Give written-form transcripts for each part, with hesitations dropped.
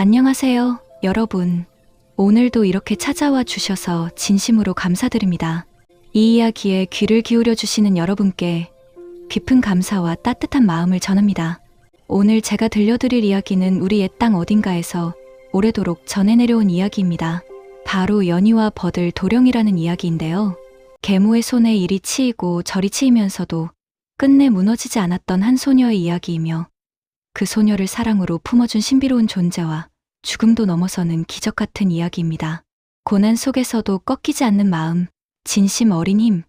안녕하세요, 여러분. 오늘도 이렇게 찾아와 주셔서 진심으로 감사드립니다. 이 이야기에 귀를 기울여 주시는 여러분께 깊은 감사와 따뜻한 마음을 전합니다. 오늘 제가 들려드릴 이야기는 우리 옛 땅 어딘가에서 오래도록 전해 내려온 이야기입니다. 바로 연희와 버들 도령이라는 이야기인데요. 계모의 손에 이리 치이고 저리 치이면서도 끝내 무너지지 않았던 한 소녀의 이야기이며 그 소녀를 사랑으로 품어준 신비로운 존재와 죽음도 넘어서는 기적 같은 이야기입니다. 고난 속에서도 꺾이지 않는 마음, 진심 어린 힘,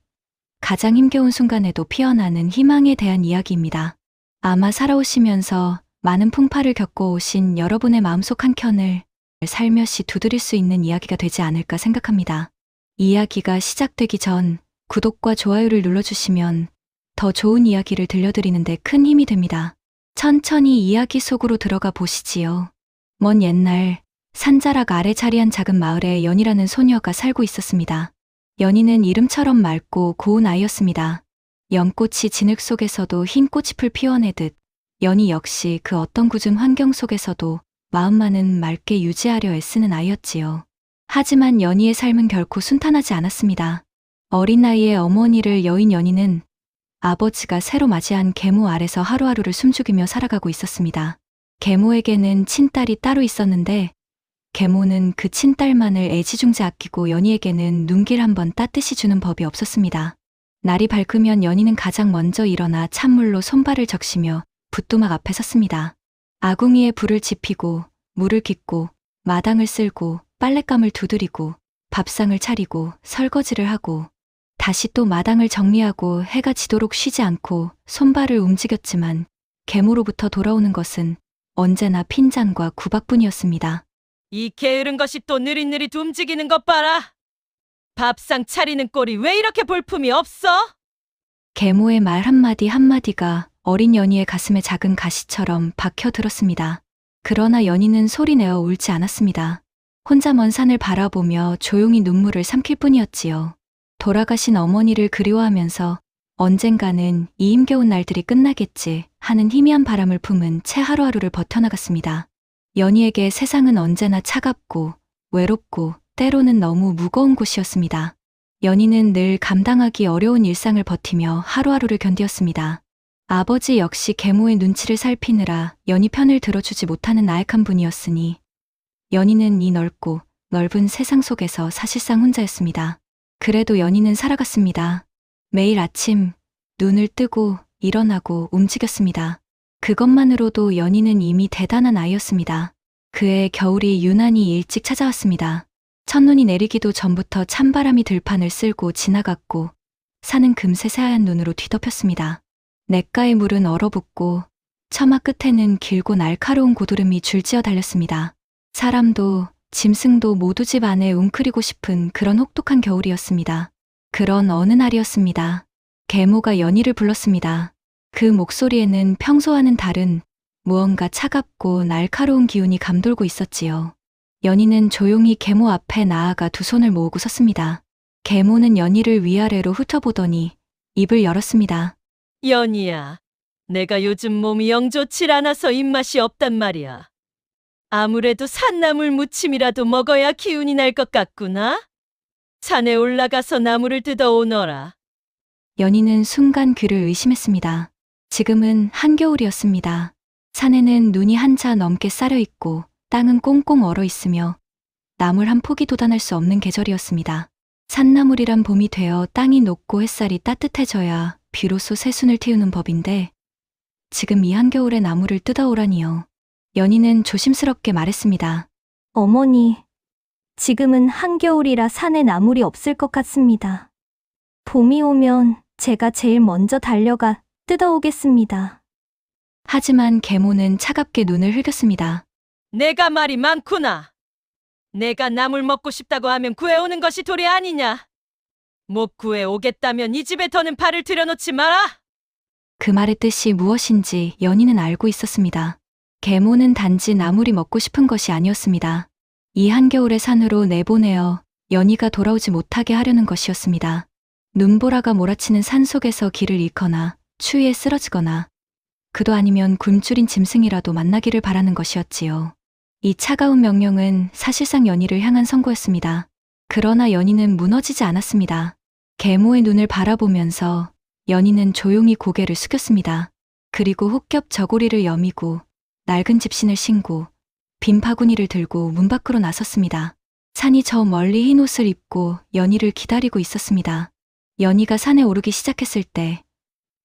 가장 힘겨운 순간에도 피어나는 희망에 대한 이야기입니다. 아마 살아오시면서 많은 풍파를 겪어오신 여러분의 마음속 한켠을 살며시 두드릴 수 있는 이야기가 되지 않을까 생각합니다. 이야기가 시작되기 전 구독과 좋아요를 눌러주시면 더 좋은 이야기를 들려드리는데 큰 힘이 됩니다. 천천히 이야기 속으로 들어가 보시지요. 먼 옛날 산자락 아래 자리한 작은 마을에 연희라는 소녀가 살고 있었습니다. 연희는 이름처럼 맑고 고운 아이였습니다. 연꽃이 진흙 속에서도 흰 꽃잎을 피워내듯 연희 역시 그 어떤 굳은 환경 속에서도 마음만은 맑게 유지하려 애쓰는 아이였지요. 하지만 연희의 삶은 결코 순탄하지 않았습니다. 어린 나이에 어머니를 여인 연희는 아버지가 새로 맞이한 계모 아래서 하루하루를 숨죽이며 살아가고 있었습니다. 계모에게는 친딸이 따로 있었는데 계모는 그 친딸만을 애지중지 아끼고 연희에게는 눈길 한번 따뜻히 주는 법이 없었습니다. 날이 밝으면 연희는 가장 먼저 일어나 찬물로 손발을 적시며 붓도막 앞에 섰습니다. 아궁이에 불을 지피고 물을 깃고 마당을 쓸고 빨랫감을 두드리고 밥상을 차리고 설거지를 하고 다시 또 마당을 정리하고 해가 지도록 쉬지 않고 손발을 움직였지만 계모로부터 돌아오는 것은 언제나 핀잔과 구박뿐이었습니다. 이 게으른 것이 또 느릿느릿 움직이는 것 봐라. 밥상 차리는 꼴이 왜 이렇게 볼품이 없어? 계모의 말 한마디 한마디가 어린 연희의 가슴에 작은 가시처럼 박혀들었습니다. 그러나 연희는 소리내어 울지 않았습니다. 혼자 먼 산을 바라보며 조용히 눈물을 삼킬 뿐이었지요. 돌아가신 어머니를 그리워하면서 언젠가는 이 힘겨운 날들이 끝나겠지 하는 희미한 바람을 품은 채 하루하루를 버텨나갔습니다. 연희에게 세상은 언제나 차갑고 외롭고 때로는 너무 무거운 곳이었습니다. 연희는 늘 감당하기 어려운 일상을 버티며 하루하루를 견디었습니다. 아버지 역시 계모의 눈치를 살피느라 연희 편을 들어주지 못하는 나약한 분이었으니 연희는 이 넓고 넓은 세상 속에서 사실상 혼자였습니다. 그래도 연희는 살아갔습니다. 매일 아침 눈을 뜨고 일어나고 움직였습니다. 그것만으로도 연희는 이미 대단한 아이였습니다. 그의 겨울이 유난히 일찍 찾아왔습니다. 첫눈이 내리기도 전부터 찬바람이 들판을 쓸고 지나갔고 산은 금세 새하얀 눈으로 뒤덮였습니다. 냇가의 물은 얼어붙고 처마 끝에는 길고 날카로운 고드름이 줄지어 달렸습니다. 사람도 짐승도 모두 집 안에 웅크리고 싶은 그런 혹독한 겨울이었습니다. 그런 어느 날이었습니다. 계모가 연희를 불렀습니다. 그 목소리에는 평소와는 다른 무언가 차갑고 날카로운 기운이 감돌고 있었지요. 연희는 조용히 계모 앞에 나아가 두 손을 모으고 섰습니다. 계모는 연희를 위아래로 훑어보더니 입을 열었습니다. 연희야, 내가 요즘 몸이 영 좋질 않아서 입맛이 없단 말이야. 아무래도 산나물 무침이라도 먹어야 기운이 날 것 같구나. 산에 올라가서 나무를 뜯어오너라. 연희는 순간 귀를 의심했습니다. 지금은 한겨울이었습니다. 산에는 눈이 한차 넘게 쌓여 있고 땅은 꽁꽁 얼어 있으며 나물 한 폭이 돋아날 수 없는 계절이었습니다. 산나물이란 봄이 되어 땅이 녹고 햇살이 따뜻해져야 비로소 새순을 틔우는 법인데 지금 이 한겨울에 나무를 뜯어오라니요. 연희는 조심스럽게 말했습니다. 어머니, 지금은 한겨울이라 산에 나물이 없을 것 같습니다. 봄이 오면 제가 제일 먼저 달려가 뜯어오겠습니다. 하지만 계모는 차갑게 눈을 흘겼습니다. 내가 말이 많구나. 내가 나물 먹고 싶다고 하면 구해오는 것이 도리 아니냐. 못 구해오겠다면 이 집에 더는 발을 들여놓지 마라. 그 말의 뜻이 무엇인지 연희는 알고 있었습니다. 계모는 단지 나물이 먹고 싶은 것이 아니었습니다. 이 한겨울의 산으로 내보내어 연희가 돌아오지 못하게 하려는 것이었습니다. 눈보라가 몰아치는 산속에서 길을 잃거나 추위에 쓰러지거나 그도 아니면 굶주린 짐승이라도 만나기를 바라는 것이었지요. 이 차가운 명령은 사실상 연희를 향한 선고였습니다. 그러나 연희는 무너지지 않았습니다. 계모의 눈을 바라보면서 연희는 조용히 고개를 숙였습니다. 그리고 혹겹 저고리를 여미고 낡은 집신을 신고 빈 바구니를 들고 문 밖으로 나섰습니다. 산이 저 멀리 흰 옷을 입고 연희를 기다리고 있었습니다. 연희가 산에 오르기 시작했을 때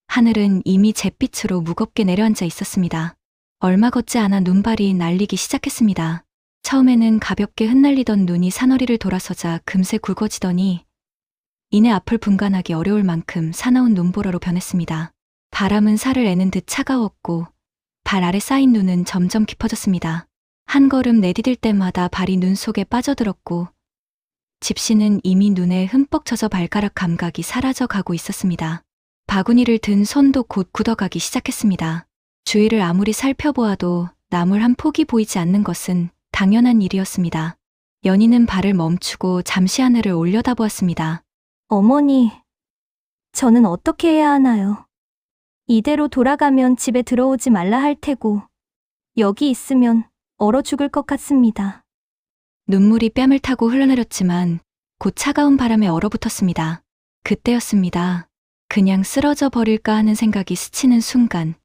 하늘은 이미 잿빛으로 무겁게 내려앉아 있었습니다. 얼마 걷지 않아 눈발이 날리기 시작했습니다. 처음에는 가볍게 흩날리던 눈이 산허리를 돌아서자 금세 굵어지더니 이내 앞을 분간하기 어려울 만큼 사나운 눈보라로 변했습니다. 바람은 살을 애는 듯 차가웠고 발 아래 쌓인 눈은 점점 깊어졌습니다. 한 걸음 내디딜 때마다 발이 눈 속에 빠져들었고 집시는 이미 눈에 흠뻑 젖어 발가락 감각이 사라져 가고 있었습니다. 바구니를 든 손도 곧 굳어가기 시작했습니다. 주위를 아무리 살펴보아도 나물 한 폭이 보이지 않는 것은 당연한 일이었습니다. 연희는 발을 멈추고 잠시 하늘을 올려다보았습니다. 어머니, 저는 어떻게 해야 하나요? 이대로 돌아가면 집에 들어오지 말라 할 테고, 여기 있으면 얼어 죽을 것 같습니다. 눈물이 뺨을 타고 흘러내렸지만 곧 차가운 바람에 얼어붙었습니다. 그때였습니다. 그냥 쓰러져 버릴까 하는 생각이 스치는 순간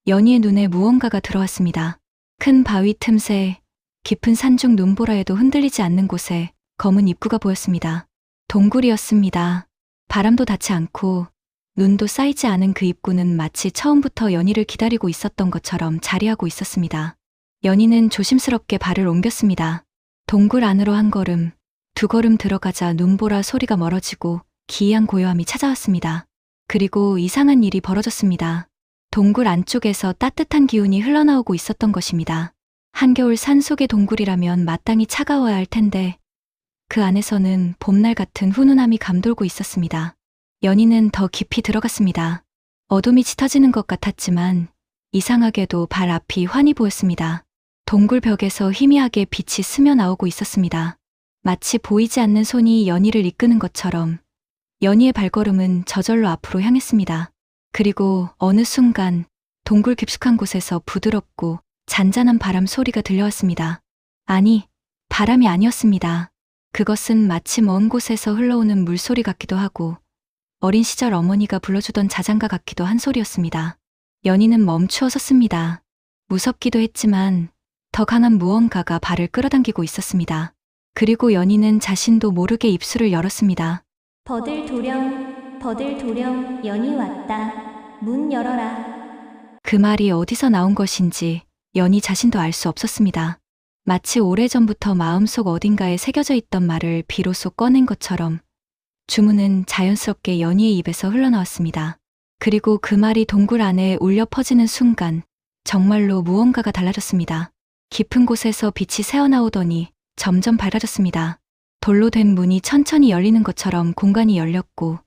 연희의 눈에 무언가가 들어왔습니다. 큰 바위 틈새, 깊은 산중 눈보라에도 흔들리지 않는 곳에 검은 입구가 보였습니다. 동굴이었습니다. 바람도 닿지 않고 눈도 쌓이지 않은 그 입구는 마치 처음부터 연희를 기다리고 있었던 것처럼 자리하고 있었습니다. 연희는 조심스럽게 발을 옮겼습니다. 동굴 안으로 한 걸음, 두 걸음 들어가자 눈보라 소리가 멀어지고 기이한 고요함이 찾아왔습니다. 그리고 이상한 일이 벌어졌습니다. 동굴 안쪽에서 따뜻한 기운이 흘러나오고 있었던 것입니다. 한겨울 산속의 동굴이라면 마땅히 차가워야 할 텐데 그 안에서는 봄날 같은 훈훈함이 감돌고 있었습니다. 연희는 더 깊이 들어갔습니다. 어둠이 짙어지는 것 같았지만 이상하게도 발 앞이 환히 보였습니다. 동굴 벽에서 희미하게 빛이 스며나오고 있었습니다. 마치 보이지 않는 손이 연희를 이끄는 것처럼 연희의 발걸음은 저절로 앞으로 향했습니다. 그리고 어느 순간 동굴 깊숙한 곳에서 부드럽고 잔잔한 바람 소리가 들려왔습니다. 아니, 바람이 아니었습니다. 그것은 마치 먼 곳에서 흘러오는 물소리 같기도 하고 어린 시절 어머니가 불러주던 자장가 같기도 한 소리였습니다. 연희는 멈추어 섰습니다. 무섭기도 했지만 더 강한 무언가가 발을 끌어당기고 있었습니다. 그리고 연희는 자신도 모르게 입술을 열었습니다. 버들도령, 연희 왔다. 문 열어라. 그 말이 어디서 나온 것인지 연희 자신도 알 수 없었습니다. 마치 오래전부터 마음속 어딘가에 새겨져 있던 말을 비로소 꺼낸 것처럼 주문은 자연스럽게 연희의 입에서 흘러나왔습니다. 그리고 그 말이 동굴 안에 울려 퍼지는 순간 정말로 무언가가 달라졌습니다. 깊은 곳에서 빛이 새어나오더니 점점 밝아졌습니다. 돌로 된 문이 천천히 열리는 것처럼 공간이 열렸고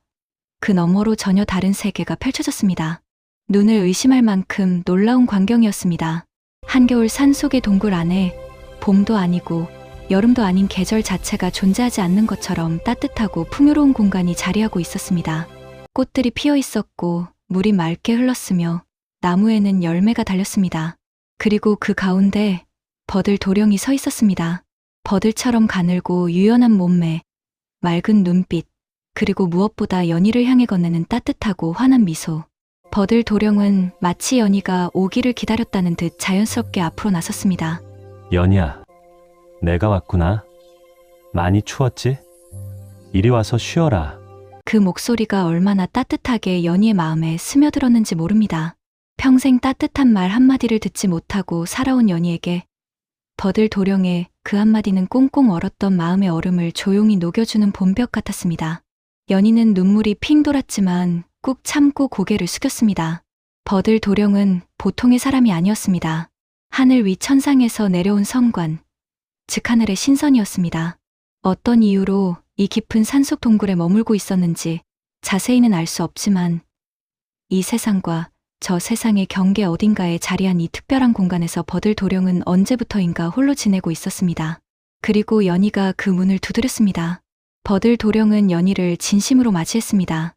그 너머로 전혀 다른 세계가 펼쳐졌습니다. 눈을 의심할 만큼 놀라운 광경이었습니다. 한겨울 산속의 동굴 안에 봄도 아니고 여름도 아닌 계절 자체가 존재하지 않는 것처럼 따뜻하고 풍요로운 공간이 자리하고 있었습니다. 꽃들이 피어 있었고 물이 맑게 흘렀으며 나무에는 열매가 달렸습니다. 그리고 그 가운데 버들도령이 서 있었습니다. 버들처럼 가늘고 유연한 몸매, 맑은 눈빛, 그리고 무엇보다 연희를 향해 건네는 따뜻하고 환한 미소. 버들도령은 마치 연희가 오기를 기다렸다는 듯 자연스럽게 앞으로 나섰습니다. 연희야, 내가 왔구나. 많이 추웠지? 이리 와서 쉬어라. 그 목소리가 얼마나 따뜻하게 연희의 마음에 스며들었는지 모릅니다. 평생 따뜻한 말 한마디를 듣지 못하고 살아온 연희에게 버들도령의 그 한마디는 꽁꽁 얼었던 마음의 얼음을 조용히 녹여주는 봄볕 같았습니다. 연희는 눈물이 핑 돌았지만 꾹 참고 고개를 숙였습니다. 버들도령은 보통의 사람이 아니었습니다. 하늘 위 천상에서 내려온 성관, 즉 하늘의 신선이었습니다. 어떤 이유로 이 깊은 산속 동굴에 머물고 있었는지 자세히는 알 수 없지만 이 세상과 저 세상의 경계 어딘가에 자리한 이 특별한 공간에서 버들도령은 언제부터인가 홀로 지내고 있었습니다. 그리고 연희가 그 문을 두드렸습니다. 버들도령은 연희를 진심으로 맞이했습니다.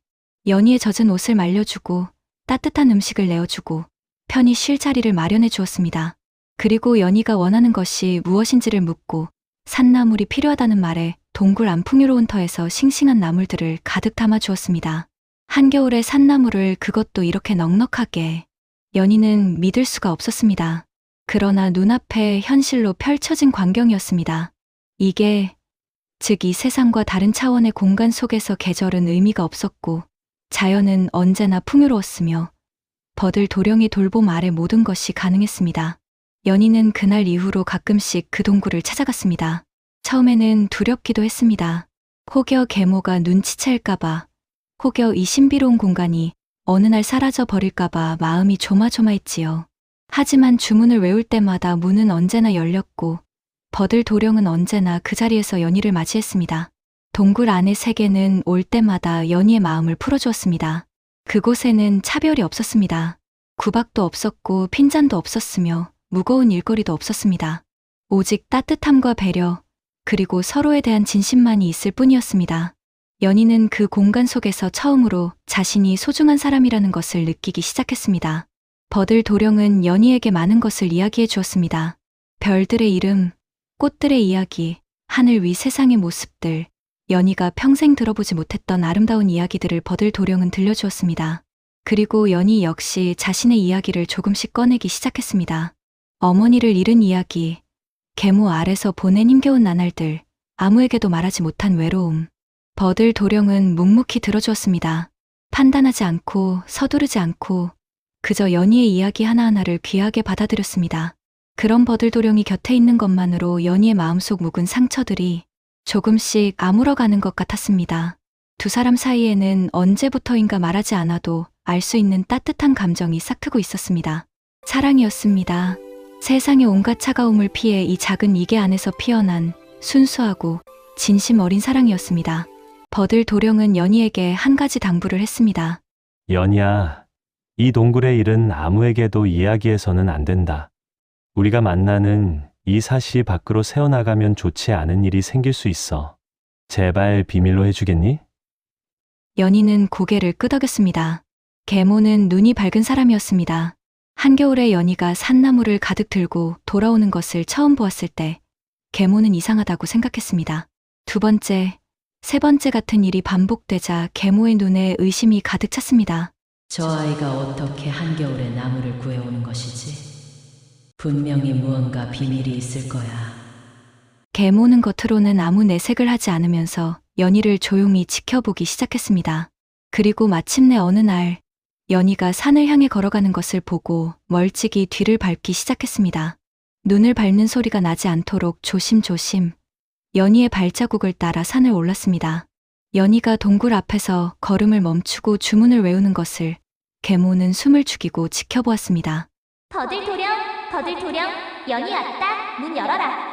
연희의 젖은 옷을 말려주고 따뜻한 음식을 내어주고 편히 쉴 자리를 마련해 주었습니다. 그리고 연희가 원하는 것이 무엇인지를 묻고 산나물이 필요하다는 말에 동굴 안 풍요로운 터에서 싱싱한 나물들을 가득 담아 주었습니다. 한겨울에 산나물을 그것도 이렇게 넉넉하게. 연희는 믿을 수가 없었습니다. 그러나 눈앞에 현실로 펼쳐진 광경이었습니다. 이게 즉 이 세상과 다른 차원의 공간 속에서 계절은 의미가 없었고 자연은 언제나 풍요로웠으며 버들 도령의 돌봄 아래 모든 것이 가능했습니다. 연희는 그날 이후로 가끔씩 그 동굴을 찾아갔습니다. 처음에는 두렵기도 했습니다. 혹여 계모가 눈치챌까봐, 혹여 이 신비로운 공간이 어느 날 사라져 버릴까봐 마음이 조마조마했지요. 하지만 주문을 외울 때마다 문은 언제나 열렸고 버들 도령은 언제나 그 자리에서 연희를 맞이했습니다. 동굴 안의 세계는 올 때마다 연희의 마음을 풀어주었습니다. 그곳에는 차별이 없었습니다. 구박도 없었고 핀잔도 없었으며 무거운 일거리도 없었습니다. 오직 따뜻함과 배려, 그리고 서로에 대한 진심만이 있을 뿐이었습니다. 연희는 그 공간 속에서 처음으로 자신이 소중한 사람이라는 것을 느끼기 시작했습니다. 버들 도령은 연희에게 많은 것을 이야기해 주었습니다. 별들의 이름, 꽃들의 이야기, 하늘 위 세상의 모습들, 연희가 평생 들어보지 못했던 아름다운 이야기들을 버들 도령은 들려주었습니다. 그리고 연희 역시 자신의 이야기를 조금씩 꺼내기 시작했습니다. 어머니를 잃은 이야기, 계모 아래서 보낸 힘겨운 나날들, 아무에게도 말하지 못한 외로움. 버들 도령은 묵묵히 들어주었습니다. 판단하지 않고 서두르지 않고 그저 연희의 이야기 하나하나를 귀하게 받아들였습니다. 그런 버들 도령이 곁에 있는 것만으로 연희의 마음속 묵은 상처들이 조금씩 아물어가는 것 같았습니다. 두 사람 사이에는 언제부터인가 말하지 않아도 알 수 있는 따뜻한 감정이 싹트고 있었습니다. 사랑이었습니다. 세상의 온갖 차가움을 피해 이 작은 이계 안에서 피어난 순수하고 진심 어린 사랑이었습니다. 버들 도령은 연희에게 한 가지 당부를 했습니다. 연희야, 이 동굴의 일은 아무에게도 이야기해서는 안 된다. 우리가 만나는 이 사실이 밖으로 새어나가면 좋지 않은 일이 생길 수 있어. 제발 비밀로 해주겠니? 연희는 고개를 끄덕였습니다. 계모는 눈이 밝은 사람이었습니다. 한겨울에 연희가 산나물을 가득 들고 돌아오는 것을 처음 보았을 때 계모는 이상하다고 생각했습니다. 두 번째, 세 번째 같은 일이 반복되자 계모의 눈에 의심이 가득 찼습니다. 저 아이가 어떻게 한겨울에 나무를 구해오는 것이지? 분명히 무언가 비밀이 있을 거야. 계모는 겉으로는 아무 내색을 하지 않으면서 연희를 조용히 지켜보기 시작했습니다. 그리고 마침내 어느 날 연희가 산을 향해 걸어가는 것을 보고 멀찍이 뒤를 밟기 시작했습니다. 눈을 밟는 소리가 나지 않도록 조심조심 연희의 발자국을 따라 산을 올랐습니다. 연희가 동굴 앞에서 걸음을 멈추고 주문을 외우는 것을 계모는 숨을 죽이고 지켜보았습니다. 버들 도령, 연희 왔다. 문 열어라.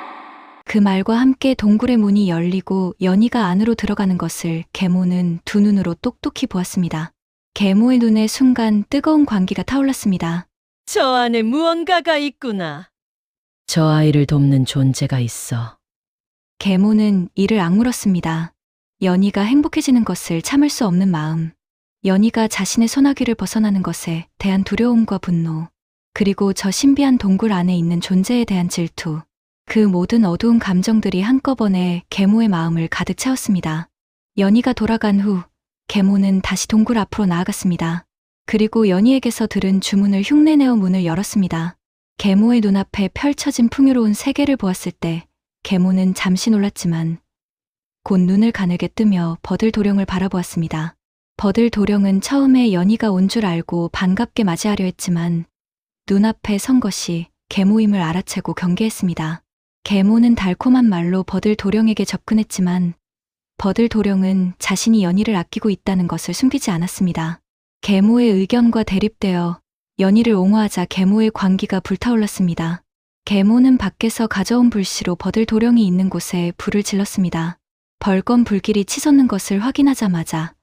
그 말과 함께 동굴의 문이 열리고 연희가 안으로 들어가는 것을 계모는 두 눈으로 똑똑히 보았습니다. 계모의 눈에 순간 뜨거운 광기가 타올랐습니다. 저 안에 무언가가 있구나. 저 아이를 돕는 존재가 있어. 계모는 이를 악물었습니다. 연희가 행복해지는 것을 참을 수 없는 마음, 연희가 자신의 소나기를 벗어나는 것에 대한 두려움과 분노, 그리고 저 신비한 동굴 안에 있는 존재에 대한 질투, 그 모든 어두운 감정들이 한꺼번에 계모의 마음을 가득 채웠습니다. 연희가 돌아간 후 계모는 다시 동굴 앞으로 나아갔습니다. 그리고 연희에게서 들은 주문을 흉내내어 문을 열었습니다. 계모의 눈앞에 펼쳐진 풍요로운 세계를 보았을 때 계모는 잠시 놀랐지만 곧 눈을 가늘게 뜨며 버들 도령을 바라보았습니다. 버들 도령은 처음에 연희가 온 줄 알고 반갑게 맞이하려 했지만 눈앞에 선 것이 계모임을 알아채고 경계했습니다. 계모는 달콤한 말로 버들 도령에게 접근했지만 버들 도령은 자신이 연희를 아끼고 있다는 것을 숨기지 않았습니다. 계모의 의견과 대립되어 연희를 옹호하자 계모의 광기가 불타올랐습니다. 계모는 밖에서 가져온 불씨로 버들 도령이 있는 곳에 불을 질렀습니다. 벌건 불길이 치솟는 것을 확인하자마자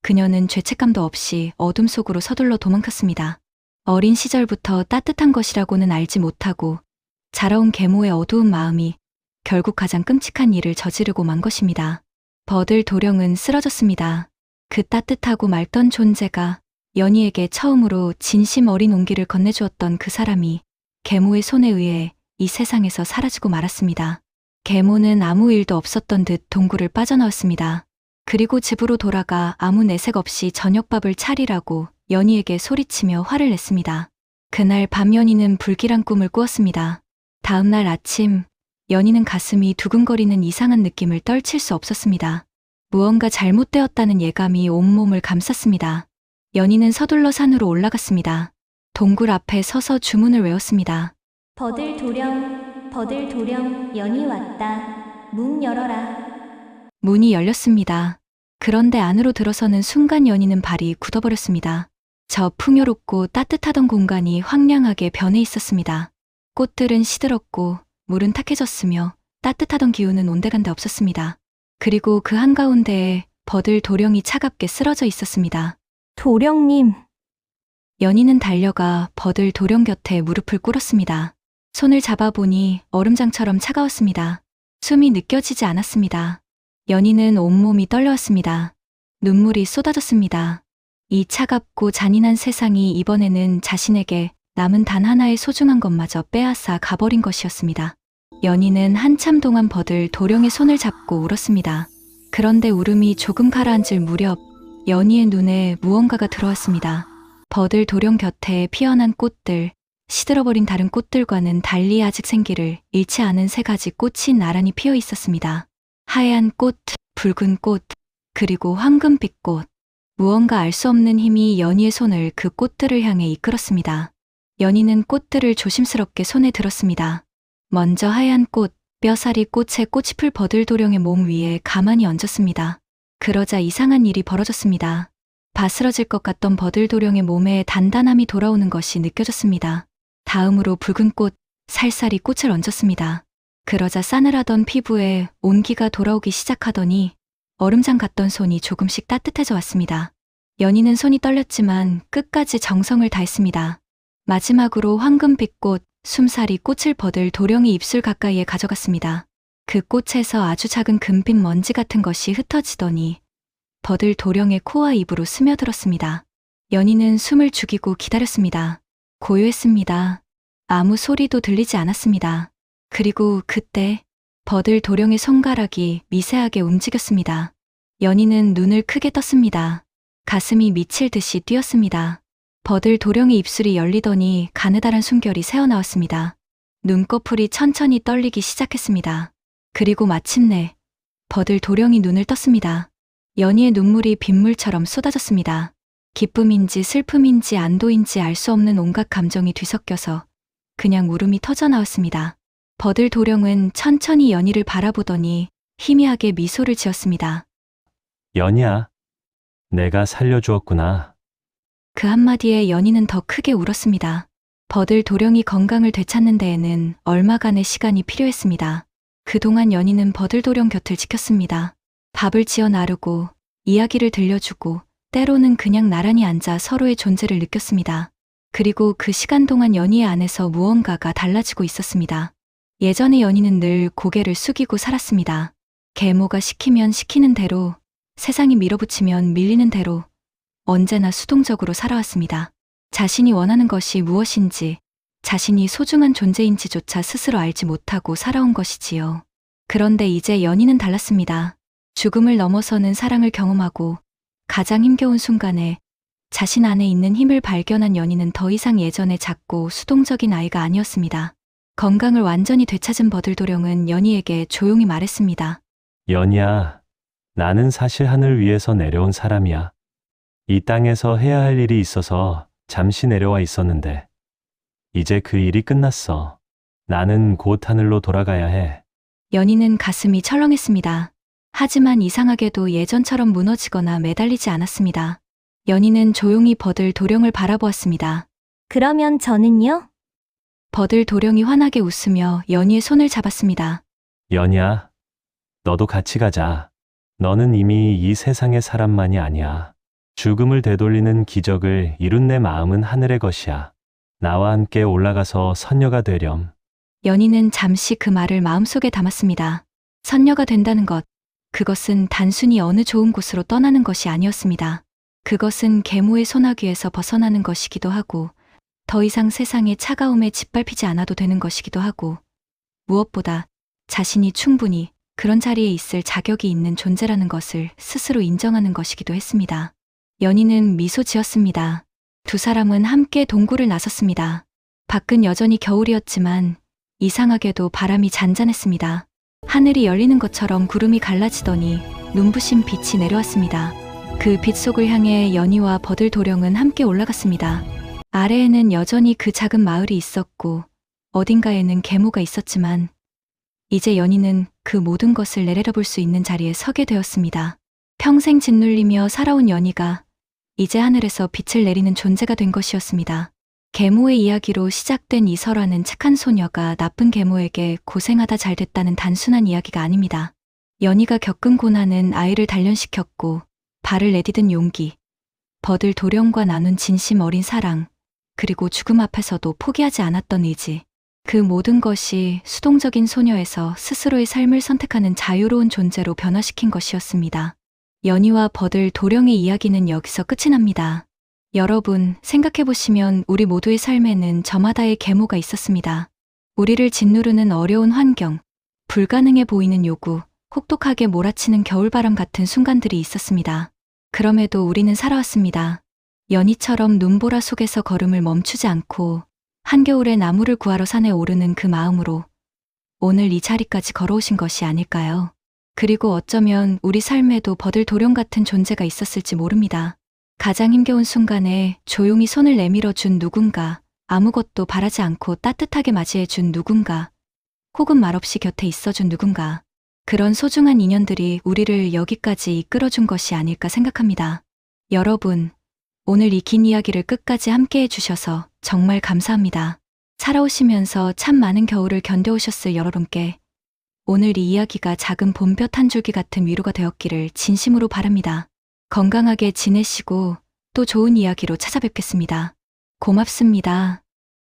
그녀는 죄책감도 없이 어둠 속으로 서둘러 도망쳤습니다. 어린 시절부터 따뜻한 것이라고는 알지 못하고 자라온 계모의 어두운 마음이 결국 가장 끔찍한 일을 저지르고 만 것입니다. 버들 도령은 쓰러졌습니다. 그 따뜻하고 맑던 존재가 연희에게 처음으로 진심 어린 온기를 건네주었던 그 사람이 계모의 손에 의해 이 세상에서 사라지고 말았습니다. 계모는 아무 일도 없었던 듯 동굴을 빠져나왔습니다. 그리고 집으로 돌아가 아무 내색 없이 저녁밥을 차리라고 연희에게 소리치며 화를 냈습니다. 그날 밤 연희는 불길한 꿈을 꾸었습니다. 다음 날 아침 연희는 가슴이 두근거리는 이상한 느낌을 떨칠 수 없었습니다. 무언가 잘못되었다는 예감이 온몸을 감쌌습니다. 연희는 서둘러 산으로 올라갔습니다. 동굴 앞에 서서 주문을 외웠습니다. 버들도령, 연이 왔다. 문 열어라. 문이 열렸습니다. 그런데 안으로 들어서는 순간 연희는 발이 굳어버렸습니다. 저 풍요롭고 따뜻하던 공간이 황량하게 변해 있었습니다. 꽃들은 시들었고 물은 탁해졌으며 따뜻하던 기운은 온데간데 없었습니다. 그리고 그 한가운데에 버들도령이 차갑게 쓰러져 있었습니다. 도령님, 연희는 달려가 버들도령 곁에 무릎을 꿇었습니다. 손을 잡아보니 얼음장처럼 차가웠습니다. 숨이 느껴지지 않았습니다. 연희는 온몸이 떨려왔습니다. 눈물이 쏟아졌습니다. 이 차갑고 잔인한 세상이 이번에는 자신에게 남은 단 하나의 소중한 것마저 빼앗아 가버린 것이었습니다. 연희는 한참 동안 버들도령의 손을 잡고 울었습니다. 그런데 울음이 조금 가라앉을 무렵 연희의 눈에 무언가가 들어왔습니다. 버들도령 곁에 피어난 꽃들, 시들어버린 다른 꽃들과는 달리 아직 생기를 잃지 않은 세 가지 꽃이 나란히 피어 있었습니다. 하얀 꽃, 붉은 꽃, 그리고 황금빛 꽃. 무언가 알 수 없는 힘이 연희의 손을 그 꽃들을 향해 이끌었습니다. 연희는 꽃들을 조심스럽게 손에 들었습니다. 먼저 하얀 꽃, 뼈사리 꽃의 꽃이 풀 버들도령의 몸 위에 가만히 얹었습니다. 그러자 이상한 일이 벌어졌습니다. 바스러질 것 같던 버들도령의 몸에 단단함이 돌아오는 것이 느껴졌습니다. 다음으로 붉은 꽃, 살살이 꽃을 얹었습니다. 그러자 싸늘하던 피부에 온기가 돌아오기 시작하더니 얼음장 같던 손이 조금씩 따뜻해져 왔습니다. 연희는 손이 떨렸지만 끝까지 정성을 다했습니다. 마지막으로 황금빛 꽃, 숨살이 꽃을 버들도령이 입술 가까이에 가져갔습니다. 그 꽃에서 아주 작은 금빛 먼지 같은 것이 흩어지더니 버들도령의 코와 입으로 스며들었습니다. 연희는 숨을 죽이고 기다렸습니다. 고요했습니다. 아무 소리도 들리지 않았습니다. 그리고 그때 버들도령의 손가락이 미세하게 움직였습니다. 연희는 눈을 크게 떴습니다. 가슴이 미칠 듯이 뛰었습니다. 버들도령의 입술이 열리더니 가느다란 숨결이 새어나왔습니다. 눈꺼풀이 천천히 떨리기 시작했습니다. 그리고 마침내 버들도령이 눈을 떴습니다. 연희의 눈물이 빗물처럼 쏟아졌습니다. 기쁨인지 슬픔인지 안도인지 알 수 없는 온갖 감정이 뒤섞여서 그냥 울음이 터져나왔습니다. 버들도령은 천천히 연희를 바라보더니 희미하게 미소를 지었습니다. 연희야, 내가 살려주었구나. 그 한마디에 연희는 더 크게 울었습니다. 버들도령이 건강을 되찾는 데에는 얼마간의 시간이 필요했습니다. 그동안 연희는 버들도령 곁을 지켰습니다. 밥을 지어 나르고 이야기를 들려주고 때로는 그냥 나란히 앉아 서로의 존재를 느꼈습니다. 그리고 그 시간 동안 연희의 안에서 무언가가 달라지고 있었습니다. 예전에 연희는 늘 고개를 숙이고 살았습니다. 계모가 시키면 시키는 대로, 세상이 밀어붙이면 밀리는 대로 언제나 수동적으로 살아왔습니다. 자신이 원하는 것이 무엇인지, 자신이 소중한 존재인지조차 스스로 알지 못하고 살아온 것이지요. 그런데 이제 연희는 달랐습니다. 죽음을 넘어서는 사랑을 경험하고 가장 힘겨운 순간에 자신 안에 있는 힘을 발견한 연희는 더 이상 예전의 작고 수동적인 아이가 아니었습니다. 건강을 완전히 되찾은 버들도령은 연희에게 조용히 말했습니다. 연희야, 나는 사실 하늘 위에서 내려온 사람이야. 이 땅에서 해야 할 일이 있어서 잠시 내려와 있었는데 이제 그 일이 끝났어. 나는 곧 하늘로 돌아가야 해. 연희는 가슴이 철렁했습니다. 하지만 이상하게도 예전처럼 무너지거나 매달리지 않았습니다. 연희는 조용히 버들도령을 바라보았습니다. 그러면 저는요? 버들도령이 환하게 웃으며 연희의 손을 잡았습니다. 연희야, 너도 같이 가자. 너는 이미 이 세상의 사람만이 아니야. 죽음을 되돌리는 기적을 이룬 내 마음은 하늘의 것이야. 나와 함께 올라가서 선녀가 되렴. 연희는 잠시 그 말을 마음속에 담았습니다. 선녀가 된다는 것, 그것은 단순히 어느 좋은 곳으로 떠나는 것이 아니었습니다. 그것은 계모의 소나귀에서 벗어나는 것이기도 하고 더 이상 세상의 차가움에 짓밟히지 않아도 되는 것이기도 하고, 무엇보다 자신이 충분히 그런 자리에 있을 자격이 있는 존재라는 것을 스스로 인정하는 것이기도 했습니다. 연희는 미소 지었습니다. 두 사람은 함께 동굴을 나섰습니다. 밖은 여전히 겨울이었지만 이상하게도 바람이 잔잔했습니다. 하늘이 열리는 것처럼 구름이 갈라지더니 눈부신 빛이 내려왔습니다. 그 빛 속을 향해 연희와 버들도령은 함께 올라갔습니다. 아래에는 여전히 그 작은 마을이 있었고 어딘가에는 계모가 있었지만 이제 연희는 그 모든 것을 내려다볼 수 있는 자리에 서게 되었습니다. 평생 짓눌리며 살아온 연희가 이제 하늘에서 빛을 내리는 존재가 된 것이었습니다. 계모의 이야기로 시작된 이 설화는 착한 소녀가 나쁜 계모에게 고생하다 잘 됐다는 단순한 이야기가 아닙니다. 연희가 겪은 고난은 아이를 단련시켰고 발을 내디딘 용기, 버들도령과 나눈 진심 어린 사랑, 그리고 죽음 앞에서도 포기하지 않았던 의지, 그 모든 것이 수동적인 소녀에서 스스로의 삶을 선택하는 자유로운 존재로 변화시킨 것이었습니다. 연희와 버들도령의 이야기는 여기서 끝이 납니다. 여러분, 생각해보시면 우리 모두의 삶에는 저마다의 계모가 있었습니다. 우리를 짓누르는 어려운 환경, 불가능해 보이는 요구, 혹독하게 몰아치는 겨울바람 같은 순간들이 있었습니다. 그럼에도 우리는 살아왔습니다. 연희처럼 눈보라 속에서 걸음을 멈추지 않고 한겨울에 나무를 구하러 산에 오르는 그 마음으로 오늘 이 자리까지 걸어오신 것이 아닐까요? 그리고 어쩌면 우리 삶에도 버들도령 같은 존재가 있었을지 모릅니다. 가장 힘겨운 순간에 조용히 손을 내밀어 준 누군가, 아무것도 바라지 않고 따뜻하게 맞이해 준 누군가, 혹은 말없이 곁에 있어준 누군가, 그런 소중한 인연들이 우리를 여기까지 이끌어준 것이 아닐까 생각합니다. 여러분, 오늘 이 긴 이야기를 끝까지 함께 해주셔서 정말 감사합니다. 살아오시면서 참 많은 겨울을 견뎌오셨을 여러분께 오늘 이 이야기가 작은 봄볕 한 줄기 같은 위로가 되었기를 진심으로 바랍니다. 건강하게 지내시고 또 좋은 이야기로 찾아뵙겠습니다. 고맙습니다.